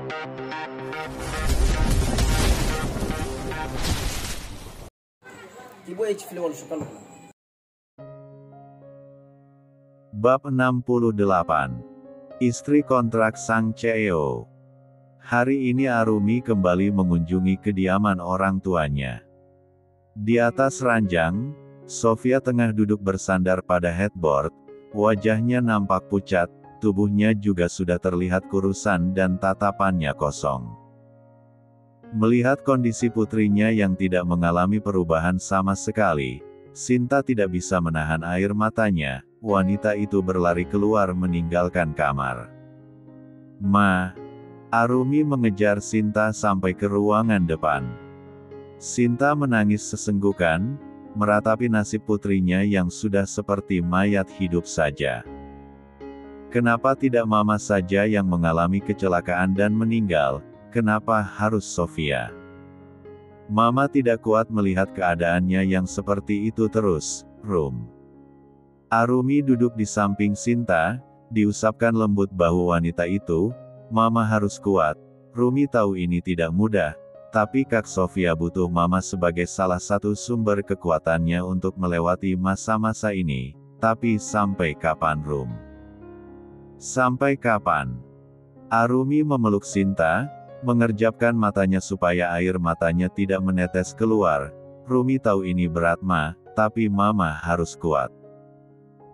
Bab 68. Istri kontrak Sang Cheo. Hari ini Arumi kembali mengunjungi kediaman orang tuanya. Di atas ranjang, Sofia tengah duduk bersandar pada headboard, wajahnya nampak pucat, tubuhnya juga sudah terlihat kurusan dan tatapannya kosong. Melihat kondisi putrinya yang tidak mengalami perubahan sama sekali, Sinta tidak bisa menahan air matanya. Wanita itu berlari keluar meninggalkan kamar. "Ma." Arumi mengejar Sinta sampai ke ruangan depan. Sinta menangis sesenggukan, meratapi nasib putrinya yang sudah seperti mayat hidup saja. Kenapa tidak mama saja yang mengalami kecelakaan dan meninggal? Kenapa harus Sofia? Mama tidak kuat melihat keadaannya yang seperti itu terus. Arumi duduk di samping Sinta, diusapkan lembut bahu wanita itu. "Mama harus kuat. Rumi tahu ini tidak mudah, tapi Kak Sofia butuh mama sebagai salah satu sumber kekuatannya untuk melewati masa-masa ini. Tapi sampai kapan, Rum? Sampai kapan?" Arumi memeluk Sinta, mengerjapkan matanya supaya air matanya tidak menetes keluar. "Rumi tahu ini berat, Ma, tapi Mama harus kuat."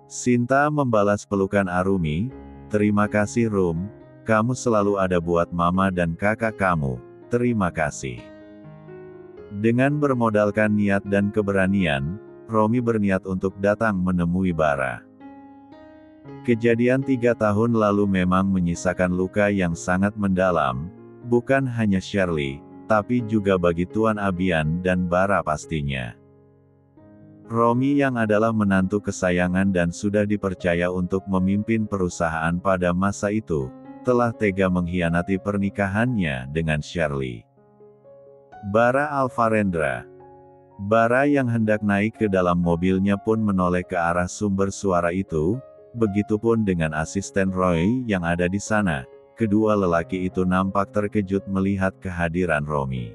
Sinta membalas pelukan Arumi. "Terima kasih, Rum. Kamu selalu ada buat Mama dan kakak kamu. Terima kasih." Dengan bermodalkan niat dan keberanian, Romi berniat untuk datang menemui Bara. Kejadian 3 tahun lalu memang menyisakan luka yang sangat mendalam, bukan hanya Shirley, tapi juga bagi Tuan Abian dan Bara pastinya. Romi yang adalah menantu kesayangan dan sudah dipercaya untuk memimpin perusahaan pada masa itu, telah tega mengkhianati pernikahannya dengan Shirley. Bara Alvarendra. Bara yang hendak naik ke dalam mobilnya pun menoleh ke arah sumber suara itu, begitupun dengan asisten Roy yang ada di sana. Kedua lelaki itu nampak terkejut melihat kehadiran Romi.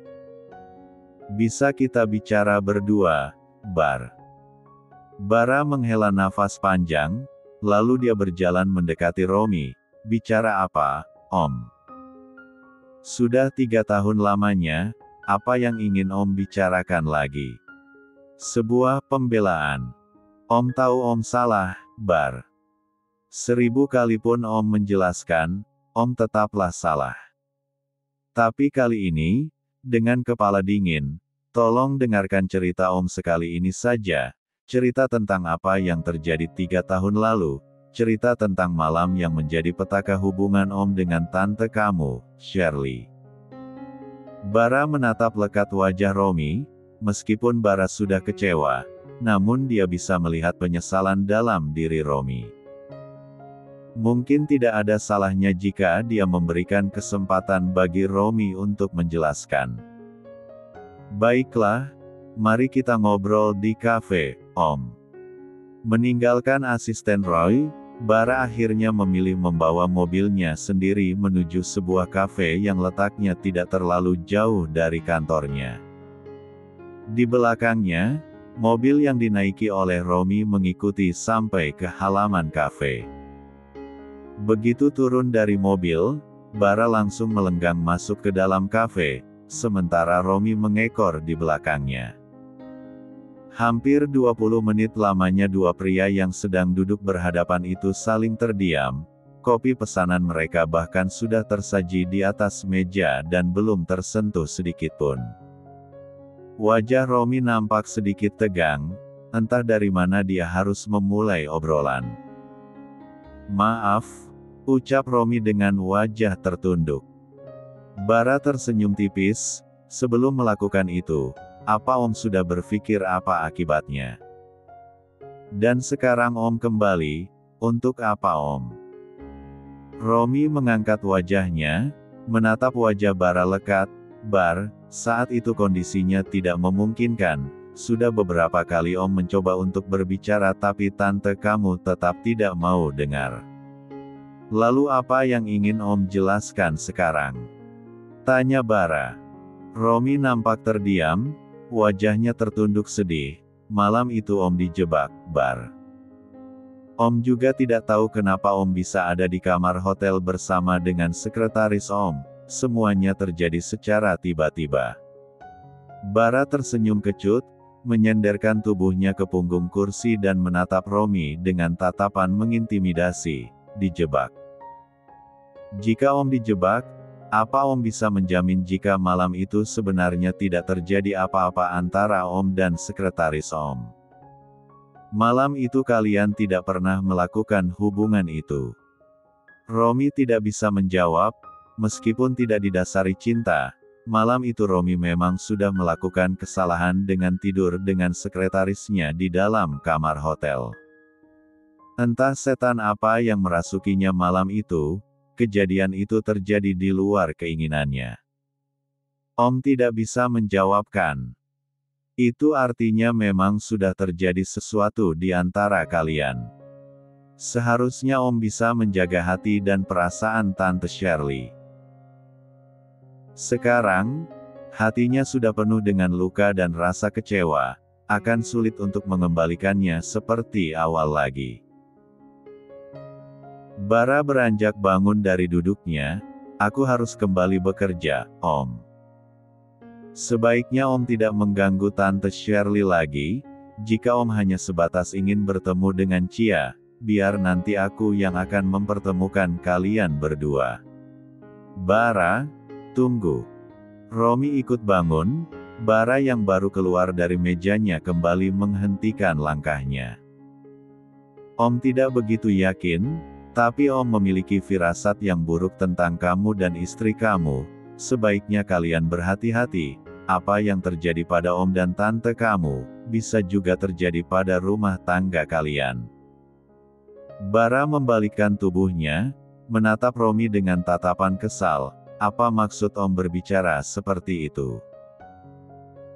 "Bisa kita bicara berdua, Bar?" Bara menghela nafas panjang, lalu dia berjalan mendekati Romi. "Bicara apa, Om?" "Sudah 3 tahun lamanya, apa yang ingin Om bicarakan lagi?" "Sebuah pembelaan. Om tahu Om salah, Bar. 1000 kali pun Om menjelaskan, Om tetaplah salah. Tapi kali ini, dengan kepala dingin, tolong dengarkan cerita Om sekali ini saja. Cerita tentang apa yang terjadi 3 tahun lalu. Cerita tentang malam yang menjadi petaka hubungan Om dengan tante kamu, Shirley." Bara menatap lekat wajah Romi. Meskipun Bara sudah kecewa, namun dia bisa melihat penyesalan dalam diri Romi. Mungkin tidak ada salahnya jika dia memberikan kesempatan bagi Romi untuk menjelaskan. "Baiklah, mari kita ngobrol di kafe, Om." Meninggalkan asisten Roy, Bara akhirnya memilih membawa mobilnya sendiri menuju sebuah kafe yang letaknya tidak terlalu jauh dari kantornya. Di belakangnya, mobil yang dinaiki oleh Romi mengikuti sampai ke halaman kafe. Begitu turun dari mobil, Bara langsung melenggang masuk ke dalam kafe, sementara Romi mengekor di belakangnya. Hampir 20 menit lamanya dua pria yang sedang duduk berhadapan itu saling terdiam. Kopi pesanan mereka bahkan sudah tersaji di atas meja dan belum tersentuh sedikitpun. Wajah Romi nampak sedikit tegang, entah dari mana dia harus memulai obrolan. "Maaf," ucap Romi dengan wajah tertunduk. Bara tersenyum tipis. "Sebelum melakukan itu, apa Om sudah berpikir apa akibatnya? Dan sekarang Om kembali, untuk apa Om?" Romi mengangkat wajahnya, menatap wajah Bara lekat. "Bar, saat itu kondisinya tidak memungkinkan. Sudah beberapa kali Om mencoba untuk berbicara tapi tante kamu tetap tidak mau dengar. Lalu apa yang ingin Om jelaskan sekarang?" Tanya Bara. Romi nampak terdiam, wajahnya tertunduk sedih. Malam itu Om dijebak, Bar. Om juga tidak tahu kenapa Om bisa ada di kamar hotel bersama dengan sekretaris Om. Semuanya terjadi secara tiba-tiba. Bara tersenyum kecut, menyenderkan tubuhnya ke punggung kursi dan menatap Romi dengan tatapan mengintimidasi. Dijebak. Jika Om dijebak, apa Om bisa menjamin jika malam itu sebenarnya tidak terjadi apa-apa antara Om dan sekretaris Om? Malam itu kalian tidak pernah melakukan hubungan itu. Romi tidak bisa menjawab, meskipun tidak didasari cinta. Malam itu Romi memang sudah melakukan kesalahan dengan tidur dengan sekretarisnya di dalam kamar hotel. Entah setan apa yang merasukinya malam itu. Kejadian itu terjadi di luar keinginannya. Om tidak bisa menjawabkan. Itu artinya memang sudah terjadi sesuatu di antara kalian. Seharusnya Om bisa menjaga hati dan perasaan Tante Shirley. Sekarang, hatinya sudah penuh dengan luka dan rasa kecewa, akan sulit untuk mengembalikannya seperti awal lagi. Bara beranjak bangun dari duduknya. Aku harus kembali bekerja, Om. Sebaiknya Om tidak mengganggu Tante Shirley lagi. Jika Om hanya sebatas ingin bertemu dengan Chia, biar nanti aku yang akan mempertemukan kalian berdua. Bara, tunggu. Romi ikut bangun. Bara yang baru keluar dari mejanya kembali menghentikan langkahnya. Om tidak begitu yakin. Tapi Om memiliki firasat yang buruk tentang kamu dan istri kamu. Sebaiknya kalian berhati-hati. Apa yang terjadi pada Om dan tante kamu, bisa juga terjadi pada rumah tangga kalian. Bara membalikkan tubuhnya, menatap Romi dengan tatapan kesal. Apa maksud Om berbicara seperti itu?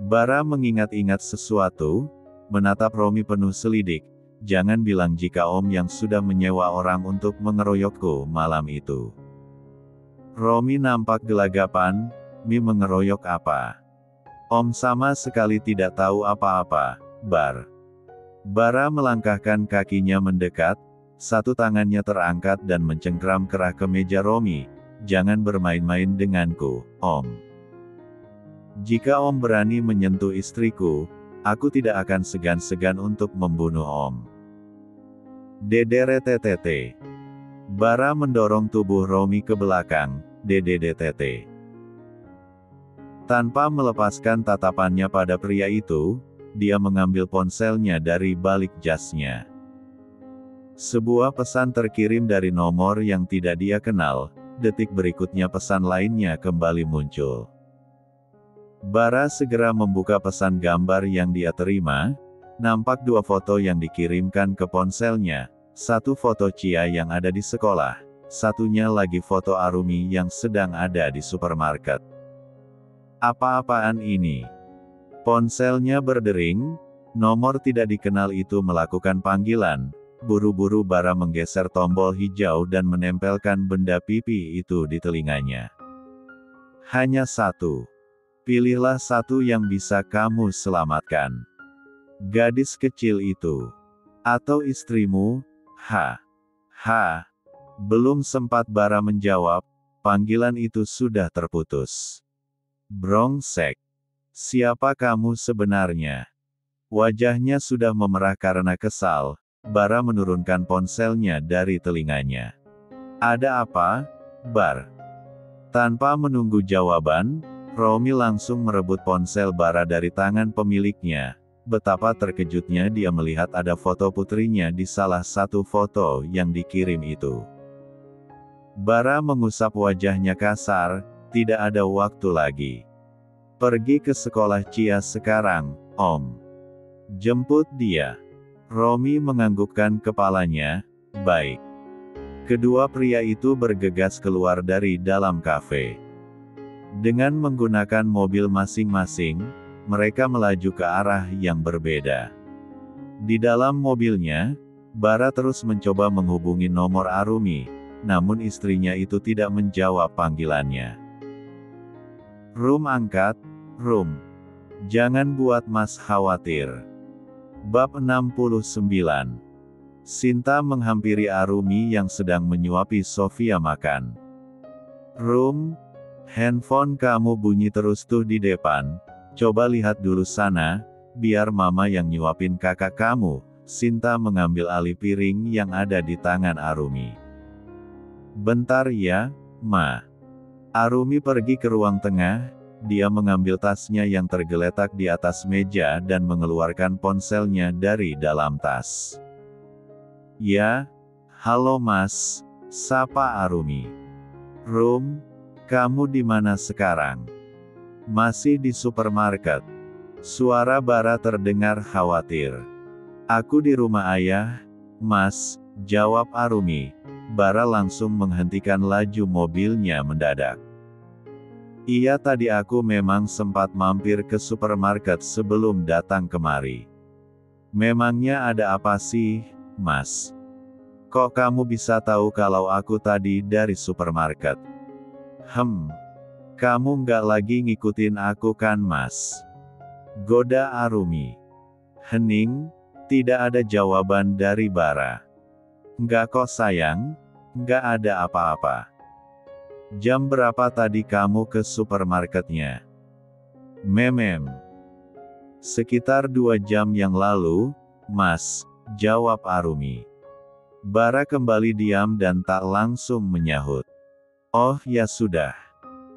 Bara mengingat-ingat sesuatu, menatap Romi penuh selidik. Jangan bilang jika Om yang sudah menyewa orang untuk mengeroyokku malam itu. Romi nampak gelagapan. Mi mengeroyok apa? Om sama sekali tidak tahu apa-apa, Bar. Bara melangkahkan kakinya mendekat, satu tangannya terangkat dan mencengkram kerah ke meja Romi. Jangan bermain-main denganku, Om. Jika Om berani menyentuh istriku, aku tidak akan segan-segan untuk membunuh Om. DDRTTT. Bara mendorong tubuh Romi ke belakang. DDDTT. Tanpa melepaskan tatapannya pada pria itu, dia mengambil ponselnya dari balik jasnya. Sebuah pesan terkirim dari nomor yang tidak dia kenal. Detik berikutnya pesan lainnya kembali muncul. Bara segera membuka pesan gambar yang dia terima. Nampak dua foto yang dikirimkan ke ponselnya. Satu foto Chia yang ada di sekolah. Satunya lagi foto Arumi yang sedang ada di supermarket. Apa-apaan ini? Ponselnya berdering. Nomor tidak dikenal itu melakukan panggilan. Buru-buru Bara menggeser tombol hijau dan menempelkan benda pipi itu di telinganya. Hanya satu. Pilihlah satu yang bisa kamu selamatkan. Gadis kecil itu. Atau istrimu. Belum sempat Bara menjawab, panggilan itu sudah terputus. Brongsek. Siapa kamu sebenarnya? Wajahnya sudah memerah karena kesal. Bara menurunkan ponselnya dari telinganya. Ada apa, Bar? Tanpa menunggu jawaban, Romi langsung merebut ponsel Bara dari tangan pemiliknya. Betapa terkejutnya dia melihat ada foto putrinya di salah satu foto yang dikirim itu. Bara mengusap wajahnya kasar, tidak ada waktu lagi. Pergi ke sekolah Chia sekarang, Om. Jemput dia. Romi menganggukkan kepalanya. Baik. Kedua pria itu bergegas keluar dari dalam kafe. Dengan menggunakan mobil masing-masing, mereka melaju ke arah yang berbeda. Di dalam mobilnya, Bara terus mencoba menghubungi nomor Arumi, namun istrinya itu tidak menjawab panggilannya. Rum angkat, Rum. Jangan buat Mas khawatir. Bab 69. Sinta menghampiri Arumi yang sedang menyuapi Sofia makan. Rum, handphone kamu bunyi terus tuh di depan, coba lihat dulu sana, biar mama yang nyuapin kakak kamu. Sinta mengambil alih piring yang ada di tangan Arumi. Bentar ya, Ma. Arumi pergi ke ruang tengah, dia mengambil tasnya yang tergeletak di atas meja dan mengeluarkan ponselnya dari dalam tas. Ya, halo Mas, sapa Arumi. Rum, kamu di mana sekarang? Masih di supermarket. Suara Bara terdengar khawatir. Aku di rumah ayah, Mas, jawab Arumi. Bara langsung menghentikan laju mobilnya mendadak. Iya, tadi aku memang sempat mampir ke supermarket sebelum datang kemari. Memangnya ada apa sih, Mas? Kok kamu bisa tahu kalau aku tadi dari supermarket? Kamu nggak lagi ngikutin aku kan, Mas? Goda Arumi. Hening, tidak ada jawaban dari Bara. Nggak kok sayang, nggak ada apa-apa. Jam berapa tadi kamu ke supermarketnya? Memem. Sekitar 2 jam yang lalu, Mas, jawab Arumi. Bara kembali diam dan tak langsung menyahut. Oh ya sudah.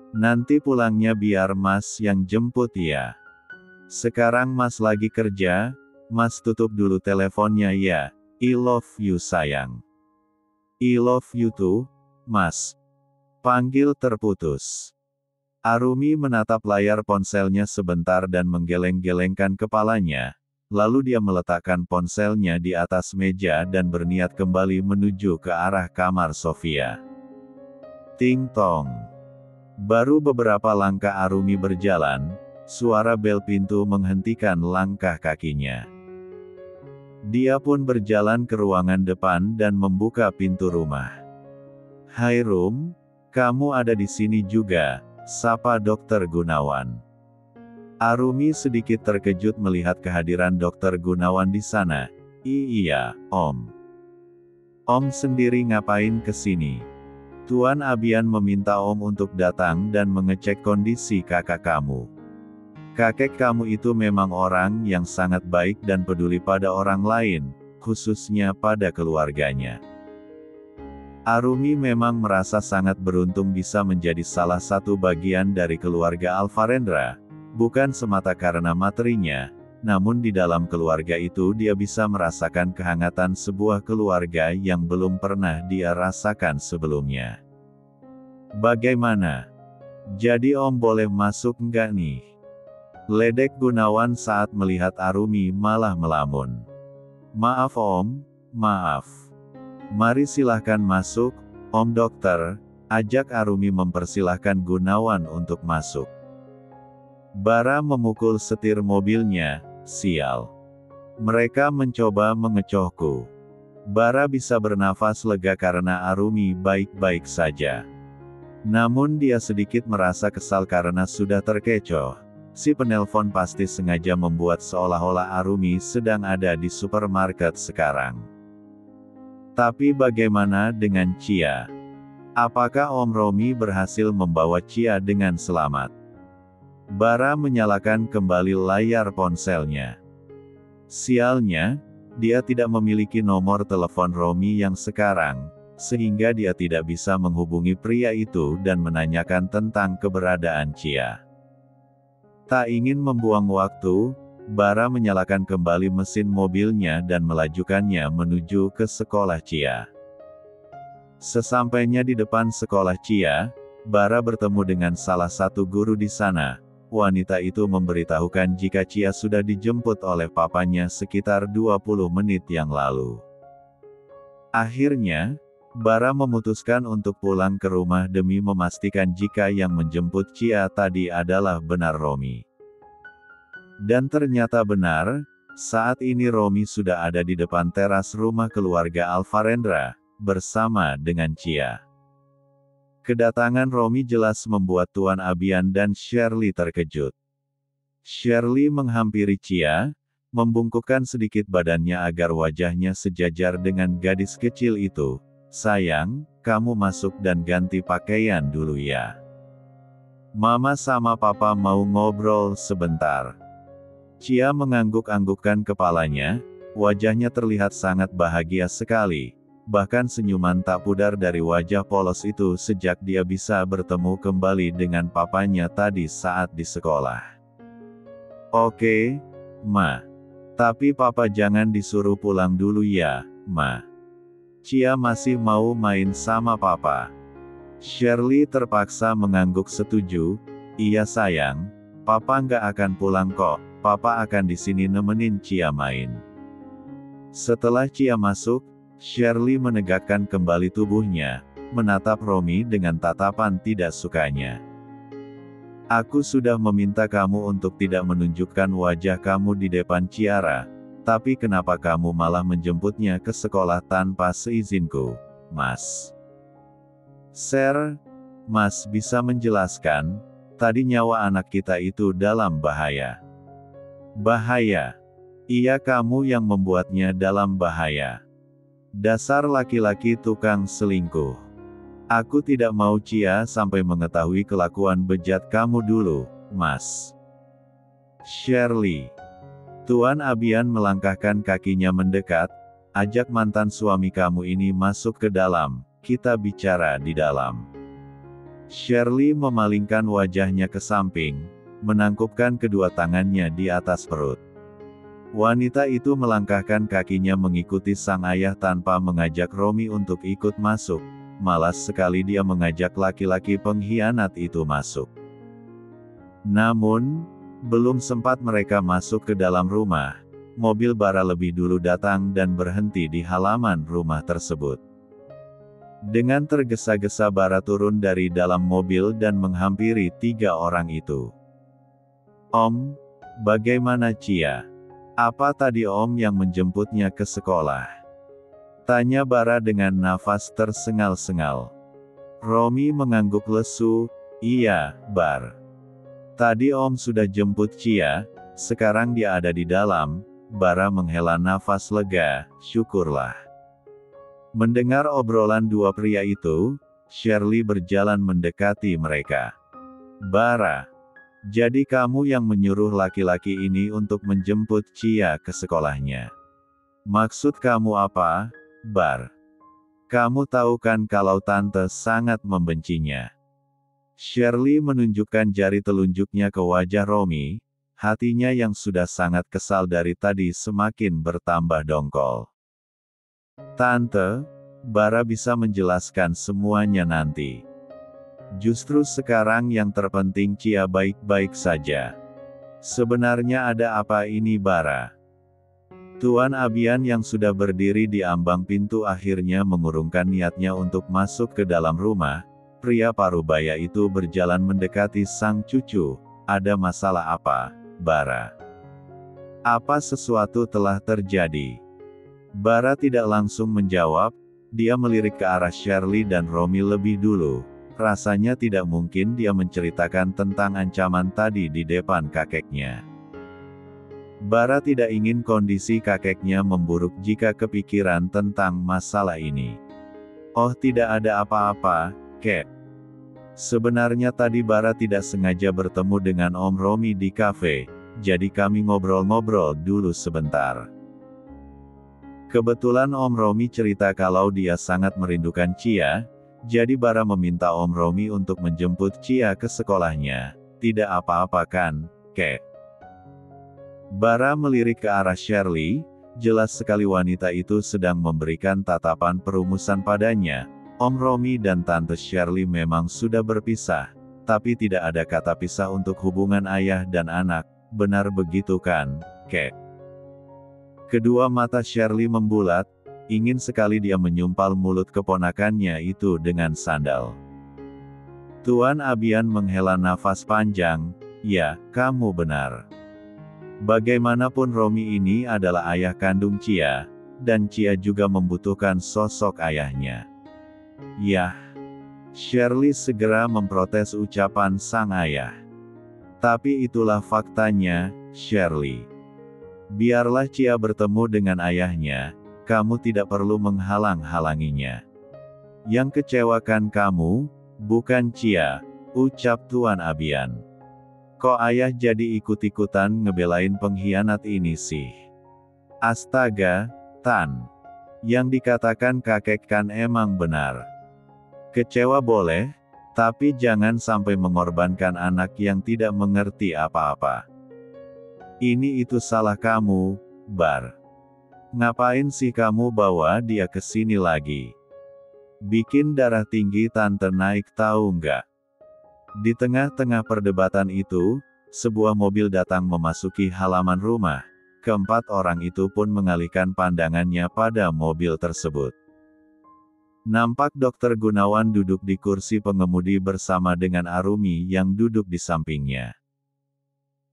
Nanti pulangnya biar Mas yang jemput ya. Sekarang Mas lagi kerja, Mas tutup dulu teleponnya ya. I love you sayang. I love you too, Mas. Panggil terputus. Arumi menatap layar ponselnya sebentar dan menggeleng-gelengkan kepalanya, lalu dia meletakkan ponselnya di atas meja dan berniat kembali menuju ke arah kamar Sofia. Ting tong. Baru beberapa langkah Arumi berjalan, suara bel pintu menghentikan langkah kakinya. Dia pun berjalan ke ruangan depan dan membuka pintu rumah. Hai Rum, kamu ada di sini juga, sapa Dokter Gunawan. Arumi sedikit terkejut melihat kehadiran Dokter Gunawan di sana. Iya, Om. Om sendiri ngapain ke sini? Tuan Abian meminta Om untuk datang dan mengecek kondisi kakak kamu. Kakek kamu itu memang orang yang sangat baik dan peduli pada orang lain, khususnya pada keluarganya. Arumi memang merasa sangat beruntung bisa menjadi salah satu bagian dari keluarga Alvarendra, bukan semata karena materinya, namun di dalam keluarga itu dia bisa merasakan kehangatan sebuah keluarga yang belum pernah dia rasakan sebelumnya. Bagaimana? Jadi Om boleh masuk nggak nih? Ledek Gunawan saat melihat Arumi malah melamun. Maaf Om, maaf. Mari silahkan masuk, Om Dokter, ajak Arumi mempersilahkan Gunawan untuk masuk. Bara memukul setir mobilnya, sial. Mereka mencoba mengecohku. Bara bisa bernafas lega karena Arumi baik-baik saja. Namun dia sedikit merasa kesal karena sudah terkecoh. Si penelpon pasti sengaja membuat seolah-olah Arumi sedang ada di supermarket sekarang. Tapi bagaimana dengan Cia? Apakah Om Romi berhasil membawa Cia dengan selamat? Bara menyalakan kembali layar ponselnya. Sialnya, dia tidak memiliki nomor telepon Romi yang sekarang, sehingga dia tidak bisa menghubungi pria itu dan menanyakan tentang keberadaan Cia. Tak ingin membuang waktu, Bara menyalakan kembali mesin mobilnya dan melajukannya menuju ke sekolah Cia. Sesampainya di depan sekolah Cia, Bara bertemu dengan salah satu guru di sana. Wanita itu memberitahukan jika Cia sudah dijemput oleh papanya sekitar 20 menit yang lalu. Akhirnya, Bara memutuskan untuk pulang ke rumah demi memastikan jika yang menjemput Cia tadi adalah benar Romi. Dan ternyata benar, saat ini Romi sudah ada di depan teras rumah keluarga Alvarendra, bersama dengan Cia. Kedatangan Romi jelas membuat Tuan Abian dan Shirley terkejut. Shirley menghampiri Chia, membungkukkan sedikit badannya agar wajahnya sejajar dengan gadis kecil itu. Sayang, kamu masuk dan ganti pakaian dulu ya. Mama sama Papa mau ngobrol sebentar. Chia mengangguk-anggukkan kepalanya, wajahnya terlihat sangat bahagia sekali. Bahkan senyuman tak pudar dari wajah polos itu sejak dia bisa bertemu kembali dengan papanya tadi saat di sekolah. Oke, Ma. Tapi Papa jangan disuruh pulang dulu ya, Ma. Chia masih mau main sama Papa. Shirley terpaksa mengangguk setuju. Iya sayang, Papa nggak akan pulang kok. Papa akan di sini nemenin Chia main. Setelah Chia masuk, Shirley menegakkan kembali tubuhnya, menatap Romi dengan tatapan tidak sukanya. Aku sudah meminta kamu untuk tidak menunjukkan wajah kamu di depan Ciara, tapi kenapa kamu malah menjemputnya ke sekolah tanpa seizinku, Mas? Sir, Mas bisa menjelaskan, tadi nyawa anak kita itu dalam bahaya. Bahaya? Iya, kamu yang membuatnya dalam bahaya. Dasar laki-laki tukang selingkuh. Aku tidak mau Chia sampai mengetahui kelakuan bejat kamu dulu, Mas. Shirley. Tuan Abian melangkahkan kakinya mendekat, ajak mantan suami kamu ini masuk ke dalam, kita bicara di dalam. Shirley memalingkan wajahnya ke samping, menangkupkan kedua tangannya di atas perut. Wanita itu melangkahkan kakinya mengikuti sang ayah tanpa mengajak Romi untuk ikut masuk, malas sekali dia mengajak laki-laki pengkhianat itu masuk. Namun, belum sempat mereka masuk ke dalam rumah, mobil bara lebih dulu datang dan berhenti di halaman rumah tersebut. Dengan tergesa-gesa bara turun dari dalam mobil dan menghampiri tiga orang itu. Om, bagaimana Chia? Apa tadi Om yang menjemputnya ke sekolah? Tanya Bara dengan nafas tersengal-sengal. Romi mengangguk lesu, iya, Bar. Tadi Om sudah jemput Chia, sekarang dia ada di dalam. Bara menghela nafas lega, syukurlah. Mendengar obrolan dua pria itu, Shirley berjalan mendekati mereka. Bara. Jadi kamu yang menyuruh laki-laki ini untuk menjemput Chia ke sekolahnya. Maksud kamu apa, Bar? Kamu tahu kan kalau tante sangat membencinya. Shirley menunjukkan jari telunjuknya ke wajah Romi, hatinya yang sudah sangat kesal dari tadi semakin bertambah dongkol. Tante, Bara bisa menjelaskan semuanya nanti. Justru sekarang yang terpenting Chia baik-baik saja. Sebenarnya ada apa ini Bara? Tuan Abian yang sudah berdiri di ambang pintu akhirnya mengurungkan niatnya untuk masuk ke dalam rumah. Pria parubaya itu berjalan mendekati sang cucu. Ada masalah apa, Bara? Apa sesuatu telah terjadi? Bara tidak langsung menjawab, dia melirik ke arah Shirley dan Romi lebih dulu. Rasanya tidak mungkin dia menceritakan tentang ancaman tadi di depan kakeknya. Bara tidak ingin kondisi kakeknya memburuk jika kepikiran tentang masalah ini. Oh, tidak ada apa-apa, Kek. Sebenarnya tadi Bara tidak sengaja bertemu dengan Om Romi di kafe, jadi kami ngobrol-ngobrol dulu sebentar. Kebetulan Om Romi cerita kalau dia sangat merindukan Chia, jadi Bara meminta Om Romi untuk menjemput Chia ke sekolahnya. Tidak apa-apa kan, Kek? Bara melirik ke arah Shirley, jelas sekali wanita itu sedang memberikan tatapan perumusan padanya. Om Romi dan Tante Shirley memang sudah berpisah, tapi tidak ada kata pisah untuk hubungan ayah dan anak, benar begitu kan, Kek? Kedua mata Shirley membulat, ingin sekali dia menyumpal mulut keponakannya itu dengan sandal. Tuan Abian menghela nafas panjang, ya, kamu benar. Bagaimanapun Romi ini adalah ayah kandung Chia, dan Chia juga membutuhkan sosok ayahnya. Yah. Shirley segera memprotes ucapan sang ayah. Tapi itulah faktanya, Shirley. Biarlah Chia bertemu dengan ayahnya, kamu tidak perlu menghalang-halanginya. Yang kecewakan kamu, bukan Chia, ucap Tuan Abian. Kok ayah jadi ikut-ikutan ngebelain pengkhianat ini sih? Astaga, Tan. Yang dikatakan kakek kan emang benar. Kecewa boleh, tapi jangan sampai mengorbankan anak yang tidak mengerti apa-apa. Ini itu salah kamu, Bar. Ngapain sih kamu bawa dia ke sini lagi? Bikin darah tinggi tante naik tahu nggak? Di tengah-tengah perdebatan itu, sebuah mobil datang memasuki halaman rumah. Keempat orang itu pun mengalihkan pandangannya pada mobil tersebut. Nampak Dr. Gunawan duduk di kursi pengemudi bersama dengan Arumi yang duduk di sampingnya.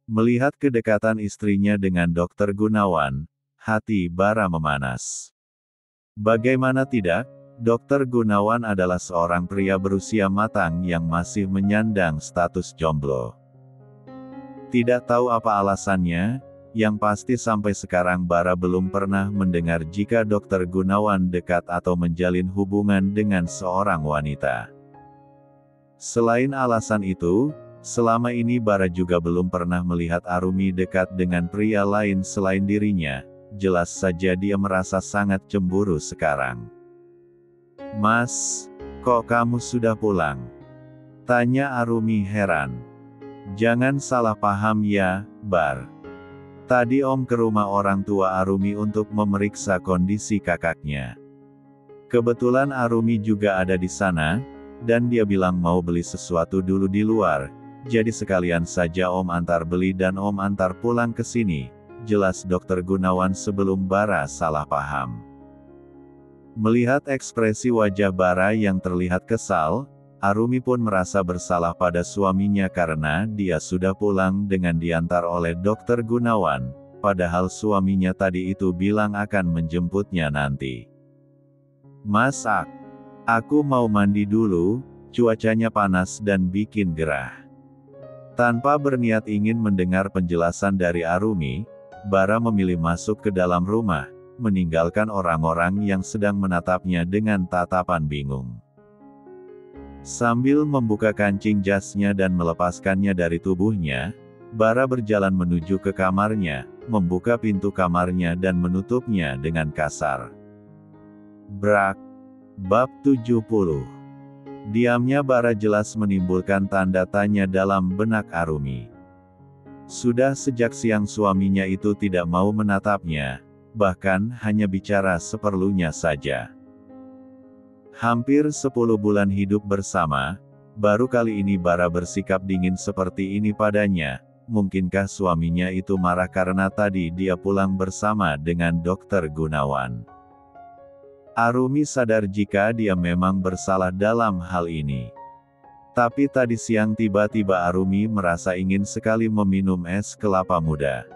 Melihat kedekatan istrinya dengan Dr. Gunawan, hati Bara memanas. Bagaimana tidak, Dr. Gunawan adalah seorang pria berusia matang yang masih menyandang status jomblo. Tidak tahu apa alasannya, yang pasti sampai sekarang Bara belum pernah mendengar jika Dr. Gunawan dekat atau menjalin hubungan dengan seorang wanita. Selain alasan itu, selama ini Bara juga belum pernah melihat Arumi dekat dengan pria lain selain dirinya, jelas saja dia merasa sangat cemburu sekarang. Mas, kok kamu sudah pulang? Tanya Arumi heran. Jangan salah paham ya, Bar. Tadi Om ke rumah orang tua Arumi untuk memeriksa kondisi kakaknya. Kebetulan Arumi juga ada di sana, dan dia bilang mau beli sesuatu dulu di luar, jadi sekalian saja Om antar beli dan Om antar pulang ke sini, jelas Dr. Gunawan sebelum Bara salah paham. Melihat ekspresi wajah Bara yang terlihat kesal, Arumi pun merasa bersalah pada suaminya karena dia sudah pulang dengan diantar oleh Dr. Gunawan, padahal suaminya tadi itu bilang akan menjemputnya nanti. Mas, aku mau mandi dulu, cuacanya panas dan bikin gerah. Tanpa berniat ingin mendengar penjelasan dari Arumi, Bara memilih masuk ke dalam rumah, meninggalkan orang-orang yang sedang menatapnya dengan tatapan bingung. Sambil membuka kancing jasnya dan melepaskannya dari tubuhnya, Bara berjalan menuju ke kamarnya, membuka pintu kamarnya dan menutupnya dengan kasar. Brak. Bab 70. Diamnya Bara jelas menimbulkan tanda tanya dalam benak Arumi. Sudah sejak siang suaminya itu tidak mau menatapnya, bahkan hanya bicara seperlunya saja. Hampir 10 bulan hidup bersama, baru kali ini Bara bersikap dingin seperti ini padanya. Mungkinkah suaminya itu marah karena tadi dia pulang bersama dengan Dr. Gunawan? Arumi sadar jika dia memang bersalah dalam hal ini. Tapi tadi siang tiba-tiba Arumi merasa ingin sekali meminum es kelapa muda.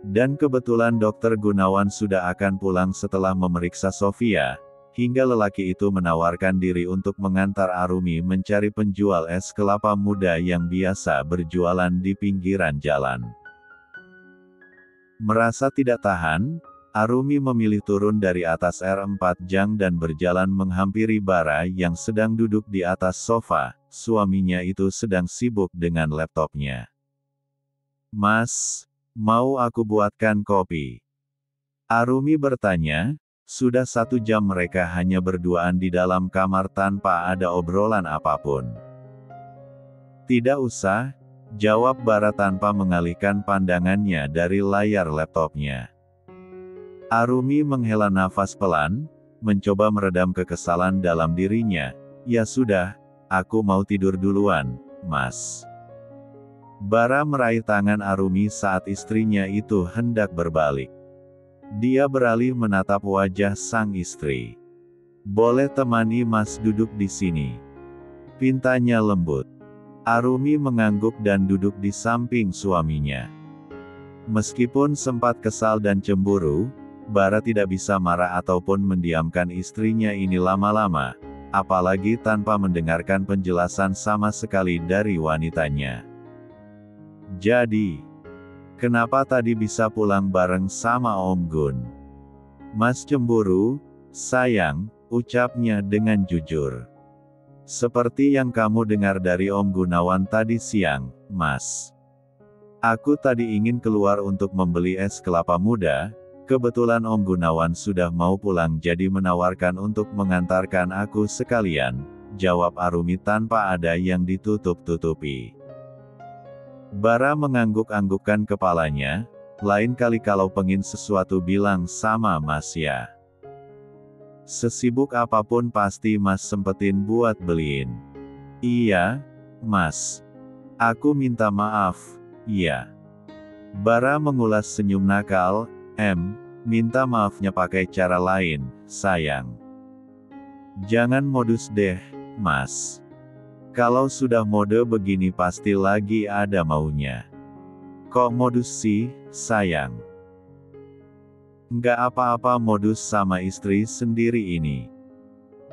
Dan kebetulan Dr. Gunawan sudah akan pulang setelah memeriksa Sofia, hingga lelaki itu menawarkan diri untuk mengantar Arumi mencari penjual es kelapa muda yang biasa berjualan di pinggiran jalan. Merasa tidak tahan, Arumi memilih turun dari atas R4 Jang dan berjalan menghampiri Bara yang sedang duduk di atas sofa. Suaminya itu sedang sibuk dengan laptopnya. Mas, mau aku buatkan kopi? Arumi bertanya. Sudah 1 jam mereka hanya berduaan di dalam kamar tanpa ada obrolan apapun. Tidak usah, jawab Bara tanpa mengalihkan pandangannya dari layar laptopnya. Arumi menghela nafas pelan, mencoba meredam kekesalan dalam dirinya. Ya sudah, aku mau tidur duluan, Mas. Bara meraih tangan Arumi saat istrinya itu hendak berbalik. Dia beralih menatap wajah sang istri. Boleh temani Mas duduk di sini? Pintanya lembut. Arumi mengangguk dan duduk di samping suaminya. Meskipun sempat kesal dan cemburu, Bara tidak bisa marah ataupun mendiamkan istrinya ini lama-lama. apalagi tanpa mendengarkan penjelasan sama sekali dari wanitanya. Jadi, kenapa tadi bisa pulang bareng sama Om Gun? Mas cemburu, sayang, ucapnya dengan jujur. Seperti yang kamu dengar dari Om Gunawan tadi siang, Mas. Aku tadi ingin keluar untuk membeli es kelapa muda. Kebetulan Om Gunawan sudah mau pulang jadi menawarkan untuk mengantarkan aku sekalian, jawab Arumi tanpa ada yang ditutup-tutupi. Bara mengangguk-anggukkan kepalanya, lain kali kalau pengin sesuatu bilang sama Mas ya. Sesibuk apapun pasti Mas sempetin buat beliin. Iya, Mas. Aku minta maaf, iya. Bara mengulas senyum nakal, minta maafnya pakai cara lain, sayang. Jangan modus deh, Mas. Kalau sudah mode begini pasti lagi ada maunya. Kok modus sih, sayang? Nggak apa-apa modus sama istri sendiri ini.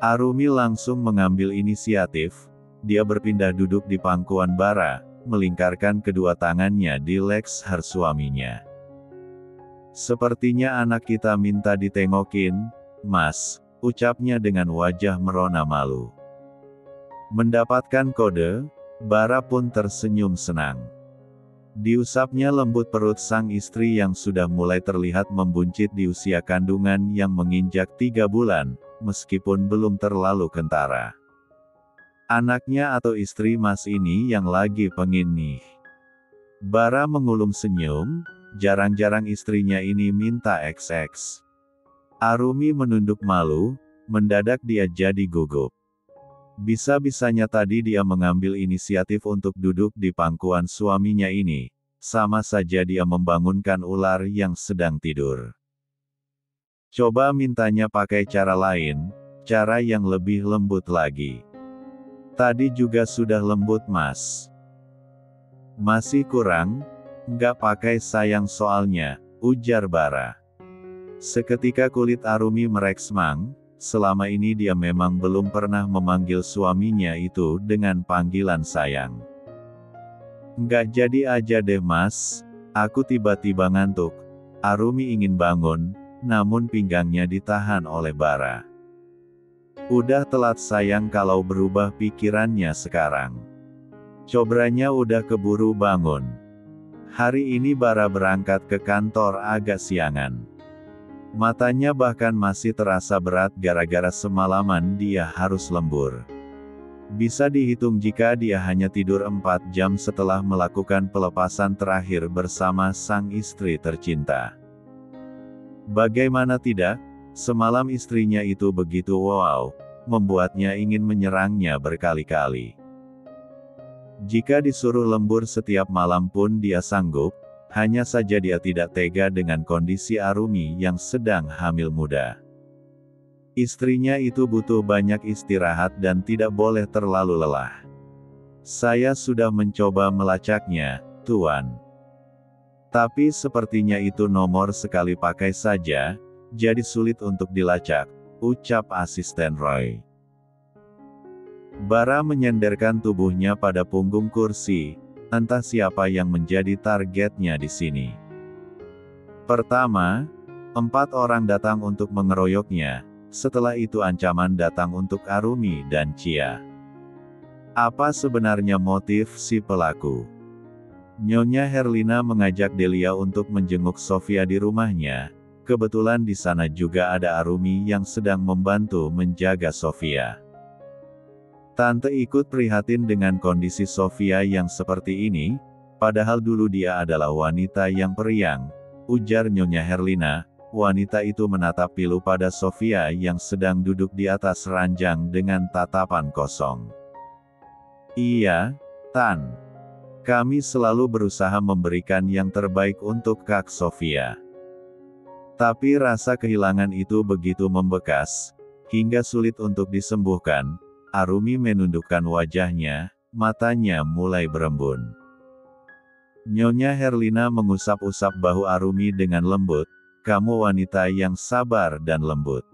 Arumi langsung mengambil inisiatif, dia berpindah duduk di pangkuan Bara, melingkarkan kedua tangannya di leher suaminya. Sepertinya anak kita minta ditengokin, Mas, ucapnya dengan wajah merona malu. Mendapatkan kode, Bara pun tersenyum senang. Diusapnya lembut perut sang istri yang sudah mulai terlihat membuncit di usia kandungan yang menginjak 3 bulan, meskipun belum terlalu kentara. Anaknya atau istri Mas ini yang lagi pengin nih. Bara mengulum senyum. Jarang-jarang istrinya ini minta XX. Arumi menunduk malu, mendadak dia jadi gugup. Bisa-bisanya tadi dia mengambil inisiatif untuk duduk di pangkuan suaminya ini, sama saja dia membangunkan ular yang sedang tidur. Coba mintanya pakai cara lain, cara yang lebih lembut lagi. Tadi juga sudah lembut Mas. Masih kurang? Nggak pakai sayang soalnya, ujar Bara. Seketika kulit Arumi mereksmang, selama ini dia memang belum pernah memanggil suaminya itu dengan panggilan sayang. Nggak jadi aja deh Mas, aku tiba-tiba ngantuk. Arumi ingin bangun, namun pinggangnya ditahan oleh Bara. Udah telat sayang kalau berubah pikirannya sekarang. Cobranya udah keburu bangun. Hari ini Bara berangkat ke kantor agak siangan. Matanya bahkan masih terasa berat gara-gara semalaman dia harus lembur. Bisa dihitung jika dia hanya tidur 4 jam setelah melakukan pelepasan terakhir bersama sang istri tercinta. Bagaimana tidak, semalam istrinya itu begitu wow, membuatnya ingin menyerangnya berkali-kali. Jika disuruh lembur setiap malam pun dia sanggup, hanya saja dia tidak tega dengan kondisi Arumi yang sedang hamil muda. Istrinya itu butuh banyak istirahat dan tidak boleh terlalu lelah. Saya sudah mencoba melacaknya, Tuan. Tapi sepertinya itu nomor sekali pakai saja, jadi sulit untuk dilacak, ucap asisten Roy. Bara menyenderkan tubuhnya pada punggung kursi, entah siapa yang menjadi targetnya di sini. Pertama, 4 orang datang untuk mengeroyoknya, setelah itu ancaman datang untuk Arumi dan Chia. Apa sebenarnya motif si pelaku? Nyonya Herlina mengajak Delia untuk menjenguk Sofia di rumahnya, kebetulan di sana juga ada Arumi yang sedang membantu menjaga Sofia. Tante ikut prihatin dengan kondisi Sofia yang seperti ini, padahal dulu dia adalah wanita yang periang, ujar Nyonya Herlina. Wanita itu menatap pilu pada Sofia yang sedang duduk di atas ranjang dengan tatapan kosong. Iya, Tan. Kami selalu berusaha memberikan yang terbaik untuk Kak Sofia. Tapi rasa kehilangan itu begitu membekas, hingga sulit untuk disembuhkan. Arumi menundukkan wajahnya, matanya mulai berembun. Nyonya Herlina mengusap-usap bahu Arumi dengan lembut, kamu wanita yang sabar dan lembut.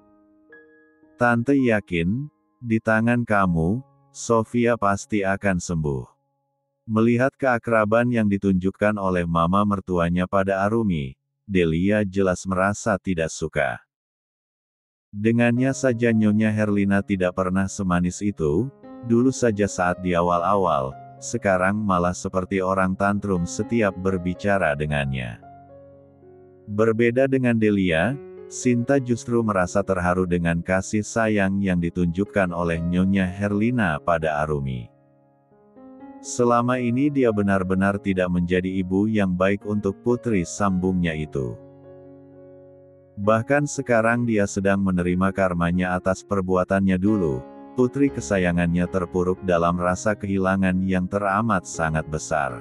Tante yakin, Di tangan kamu, Sofia pasti akan sembuh. Melihat keakraban yang ditunjukkan oleh mama mertuanya pada Arumi, Delia jelas merasa tidak suka. Dengannya saja Nyonya Herlina tidak pernah semanis itu, dulu saja saat di awal-awal, sekarang malah seperti orang tantrum setiap berbicara dengannya. Berbeda dengan Delia, Sinta justru merasa terharu dengan kasih sayang yang ditunjukkan oleh Nyonya Herlina pada Arumi. Selama ini dia benar-benar tidak menjadi ibu yang baik untuk putri sambungnya itu. Bahkan sekarang dia sedang menerima karmanya atas perbuatannya dulu, putri kesayangannya terpuruk dalam rasa kehilangan yang teramat sangat besar.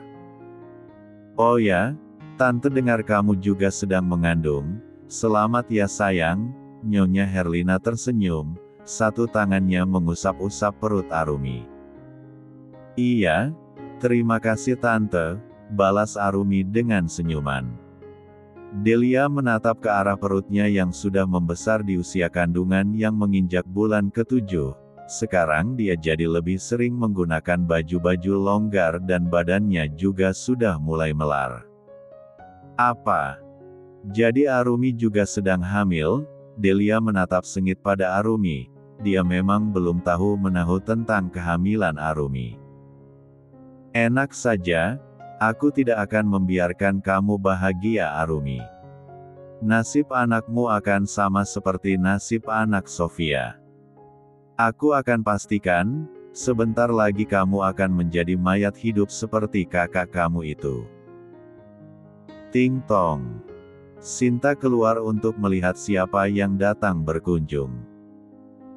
Oh ya, tante dengar kamu juga sedang mengandung, selamat ya sayang, Nyonya Herlina tersenyum, satu tangannya mengusap-usap perut Arumi. Iya, terima kasih tante, balas Arumi dengan senyuman. Delia menatap ke arah perutnya yang sudah membesar di usia kandungan yang menginjak bulan ke-7. Sekarang dia jadi lebih sering menggunakan baju-baju longgar dan badannya juga sudah mulai melar. Apa? Jadi Arumi juga sedang hamil? Delia menatap sengit pada Arumi. Dia memang belum tahu menahu tentang kehamilan Arumi. Enak saja. Aku tidak akan membiarkan kamu bahagia Arumi. Nasib anakmu akan sama seperti nasib anak Sofia. Aku akan pastikan, sebentar lagi kamu akan menjadi mayat hidup seperti kakak kamu itu. Ting tong. Sinta keluar untuk melihat siapa yang datang berkunjung.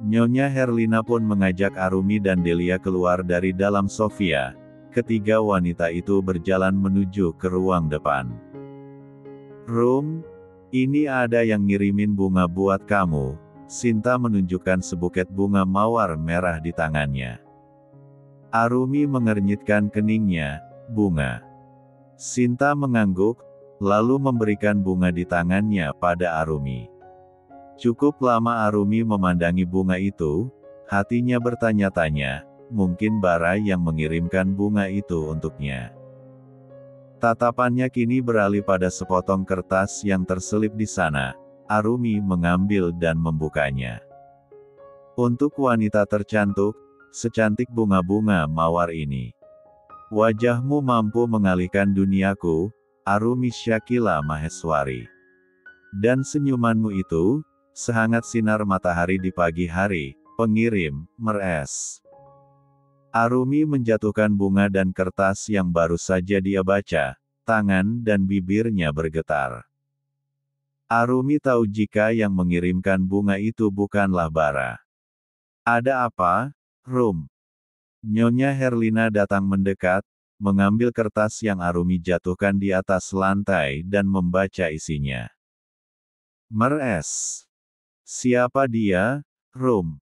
Nyonya Herlina pun mengajak Arumi dan Delia keluar dari dalam Sofia. Ketiga wanita itu berjalan menuju ke ruang depan. Rum, ini ada yang ngirimin bunga buat kamu. Sinta menunjukkan sebuket bunga mawar merah di tangannya. Arumi mengernyitkan keningnya, bunga. Sinta mengangguk, lalu memberikan bunga di tangannya pada Arumi. Cukup lama Arumi memandangi bunga itu, hatinya bertanya-tanya, mungkin Bara yang mengirimkan bunga itu untuknya. Tatapannya kini beralih pada sepotong kertas yang terselip di sana. Arumi mengambil dan membukanya. Untuk wanita tercantik, secantik bunga-bunga mawar ini. Wajahmu mampu mengalihkan duniaku, Arumi Syakila Maheswari. Dan senyumanmu itu, sehangat sinar matahari di pagi hari, pengirim, Meres. Arumi menjatuhkan bunga dan kertas yang baru saja dia baca, tangan dan bibirnya bergetar. Arumi tahu jika yang mengirimkan bunga itu bukanlah Bara. Ada apa, Rum? Nyonya Herlina datang mendekat, mengambil kertas yang Arumi jatuhkan di atas lantai dan membaca isinya. Meres. Siapa dia, Rum?